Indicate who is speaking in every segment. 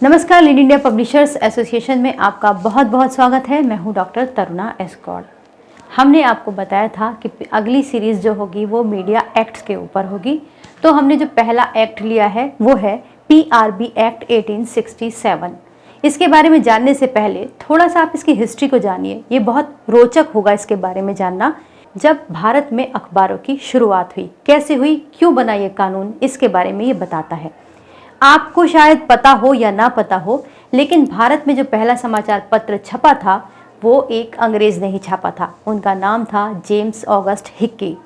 Speaker 1: नमस्कार, lead India publishers association में आपका बहुत बहुत स्वागत है। मैं हूं डॉक्टर तरुणा एस गौड़। हमने आपको बताया था कि अगली सीरीज़ जो होगी वो मीडिया एक्ट्स के ऊपर होगी। तो हमने जो पहला एक्ट लिया है वो है PRB एक्ट 1867। इसके बारे में जानने से पहले थोड़ा सा आप इसकी हिस्ट्री को जानिए। ये बहुत रोचक होगा इसके बारे में जानना। जब भारत में अखबारों की शुरुआत हुई, कैसे हुई, क्यों बना ये कानून, इसके बारे में ये बताता है। आपको शायद पता हो या ना पता हो, लेकिन भारत में जो पहला समाचार पत्र छपा था वो एक अंग्रेज ने ही छापा था। उनका नाम था James August Hickey.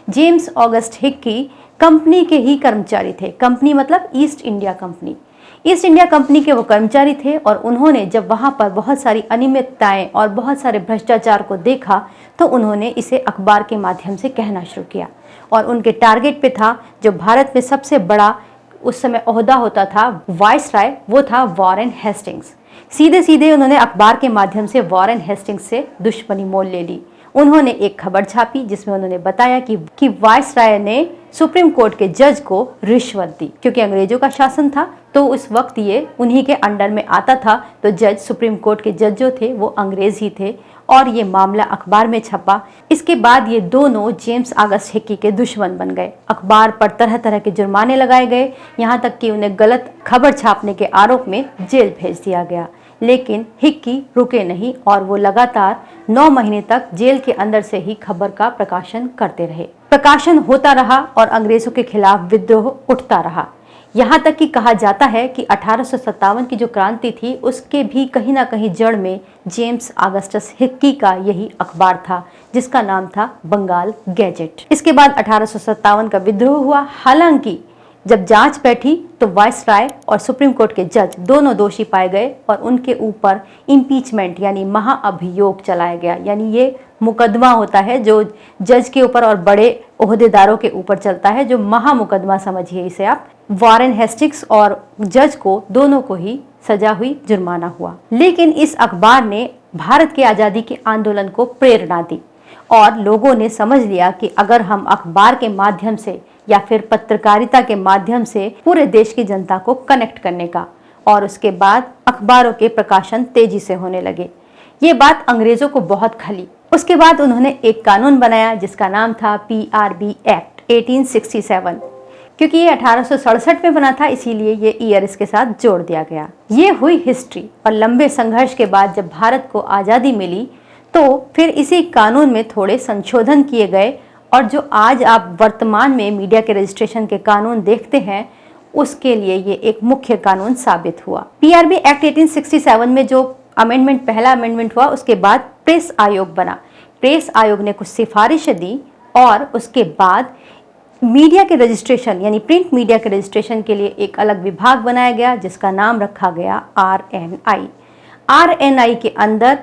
Speaker 1: James August Hickey company के ही कर्मचारी थे। कंपनी मतलब east India company. East India company के वो कर्मचारी थे और उन्होंने जब वहाँ पर बहुत सारी अनियमितताएं और बहुत सारे भ्रष्टाचार को देखा तो उन्होंने इसे अखबार के माध्यम से कहना शुरू किया। और उनके टारगेट पे था जो भारत में सबसे बड़ा उस समय ओहदा होता था वाइसराय, वो था वॉरेन हेस्टिंग्स। सीधे सीधे उन्होंने अखबार के माध्यम से वॉरेन हेस्टिंग्स से दुश्मनी मोल ले ली। उन्होंने एक खबर छापी जिसमें उन्होंने बताया कि वाइसराय ने सुप्रीम कोर्ट के जज को रिश्वत दी। क्योंकि अंग्रेजों का शासन था तो उस वक्त ये उन्हीं के अंडर में आता था, तो जज, सुप्रीम कोर्ट के जज जो थे वो अंग्रेज ही थे और ये मामला अखबार में छपा। इसके बाद ये दोनों जेम्स ऑगस्ट हिक्की के दुश्मन बन गए। अखबार पर तरह तरह के जुर्माने लगाए गए, यहाँ तक कि उन्हें गलत खबर छापने के आरोप में जेल भेज दिया गया। लेकिन हिक्की रुके नहीं और वो लगातार 9 महीने तक जेल के अंदर से ही खबर का प्रकाशन करते रहे। प्रकाशन होता रहा और अंग्रेजों के खिलाफ विद्रोह उठता रहा। यहाँ तक कि कहा जाता है कि 1857 की जो क्रांति थी उसके भी कहीं ना कहीं जड़ में जेम्स ऑगस्टस हिक्की का यही अखबार था जिसका नाम था बंगाल गैजेट। इसके बाद 1857 का विद्रोह हुआ। हालांकि जब जांच बैठी तो वाइसराय और सुप्रीम कोर्ट के जज दोनों दोषी पाए गए और उनके ऊपर इम्पीचमेंट यानी महाअभियोग चलाया गया। यानी ये मुकदमा होता है जो जज के ऊपर और बड़े ओहदेदारों के ऊपर चलता है, जो महामुकदमा समझिए इसे आप। वॉरेन हेस्टिंग्स और जज को दोनों को ही सजा हुई, जुर्माना हुआ। लेकिन इस अखबार ने भारत के आज़ादी के आंदोलन को प्रेरणा दी और लोगों ने समझ लिया कि अगर हम अखबार के माध्यम से या फिर पत्रकारिता के माध्यम से पूरे देश की जनता को कनेक्ट करने का, और उसके बाद अखबारों के प्रकाशन तेजी से होने लगे। ये बात अंग्रेजों को बहुत खली। उसके बाद उन्होंने एक कानून बनाया जिसका नाम था PRB एक्ट 1867। क्योंकि ये 1867 में बना था इसीलिए ये ईयर इसके साथ जोड़ दिया गया। ये हुई हिस्ट्री। और लंबे संघर्ष के बाद जब भारत को आज़ादी मिली तो फिर इसी कानून में थोड़े संशोधन किए गए और जो आज आप वर्तमान में मीडिया के रजिस्ट्रेशन के कानून देखते हैं उसके लिए ये एक मुख्य कानून साबित हुआ। PRB एक्ट 1867 में जो अमेंडमेंट, पहला अमेंडमेंट हुआ, उसके बाद प्रेस आयोग बना। प्रेस आयोग ने कुछ सिफारिशें दी और उसके बाद मीडिया के रजिस्ट्रेशन यानी प्रिंट मीडिया के रजिस्ट्रेशन के लिए एक अलग विभाग बनाया गया जिसका नाम रखा गया RNI। RNI के अंदर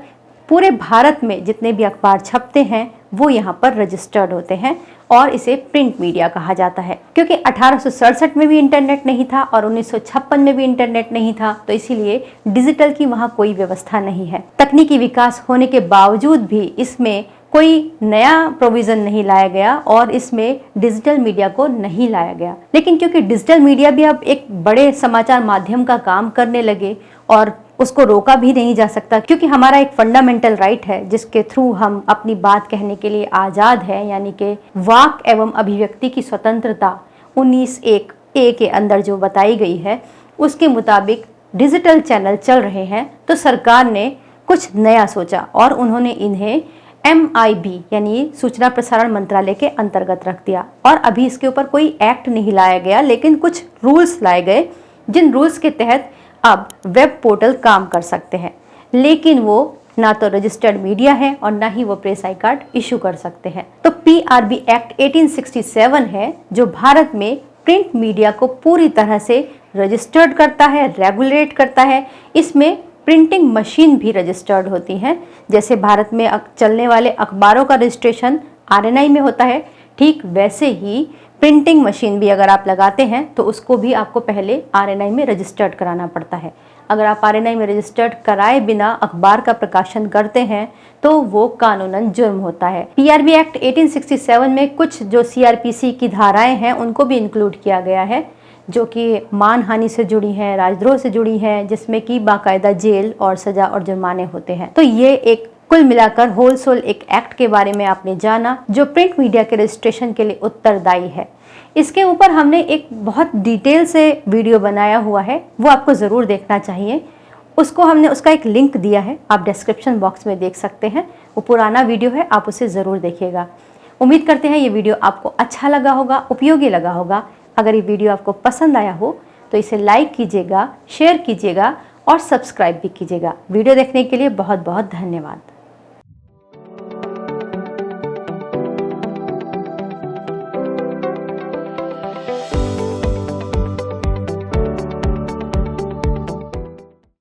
Speaker 1: पूरे भारत में जितने भी अखबार छपते हैं वो यहाँ पर रजिस्टर्ड होते हैं और इसे प्रिंट मीडिया कहा जाता है। क्योंकि 1867 में भी इंटरनेट नहीं था और 1956 में भी इंटरनेट नहीं था, तो इसीलिए डिजिटल की वहाँ कोई व्यवस्था नहीं है। तकनीकी विकास होने के बावजूद भी इसमें कोई नया प्रोविज़न नहीं लाया गया और इसमें डिजिटल मीडिया को नहीं लाया गया। लेकिन क्योंकि डिजिटल मीडिया भी अब एक बड़े समाचार माध्यम का काम करने लगे और उसको रोका भी नहीं जा सकता, क्योंकि हमारा एक फंडामेंटल राइट है जिसके थ्रू हम अपनी बात कहने के लिए आज़ाद है, यानी कि वाक एवं अभिव्यक्ति की स्वतंत्रता 19(1)(a) के अंदर जो बताई गई है उसके मुताबिक डिजिटल चैनल चल रहे हैं। तो सरकार ने कुछ नया सोचा और उन्होंने इन्हें MIB यानी सूचना प्रसारण मंत्रालय के अंतर्गत रख दिया। और अभी इसके ऊपर कोई एक्ट नहीं लाया गया, लेकिन कुछ रूल्स लाए गए जिन रूल्स के तहत अब वेब पोर्टल काम कर सकते हैं। लेकिन वो ना तो रजिस्टर्ड मीडिया है और ना ही वो प्रेस आई कार्ड इशू कर सकते हैं। तो PRB एक्ट 1867 है जो भारत में प्रिंट मीडिया को पूरी तरह से रजिस्टर्ड करता है, रेगुलेट करता है। इसमें प्रिंटिंग मशीन भी रजिस्टर्ड होती हैं। जैसे भारत में चलने वाले अखबारों का रजिस्ट्रेशन RNI में होता है, ठीक वैसे ही प्रिंटिंग मशीन भी अगर आप लगाते हैं तो उसको भी आपको पहले RNI में रजिस्टर्ड कराना पड़ता है। अगर आप RNI में रजिस्टर्ड कराए बिना अखबार का प्रकाशन करते हैं तो वो कानूनन जुर्म होता है। PRB एक्ट 1867 में कुछ जो CRPC की धाराएं हैं उनको भी इंक्लूड किया गया है, जो कि मानहानि से जुड़ी हैं, राजद्रोह से जुड़ी हैं, जिसमें कि बाकायदा जेल और सजा और जुर्माने होते हैं। तो ये एक कुल मिलाकर होलसेल एक एक्ट के बारे में आपने जाना जो प्रिंट मीडिया के रजिस्ट्रेशन के लिए उत्तरदायी है। इसके ऊपर हमने एक बहुत डिटेल से वीडियो बनाया हुआ है, वो आपको ज़रूर देखना चाहिए। उसका एक लिंक दिया है, आप डिस्क्रिप्शन बॉक्स में देख सकते हैं। वो पुराना वीडियो है, आप उसे ज़रूर देखिएगा। उम्मीद करते हैं ये वीडियो आपको अच्छा लगा होगा, उपयोगी लगा होगा। अगर ये वीडियो आपको पसंद आया हो तो इसे लाइक कीजिएगा, शेयर कीजिएगा और सब्सक्राइब भी कीजिएगा। वीडियो देखने के लिए बहुत बहुत धन्यवाद।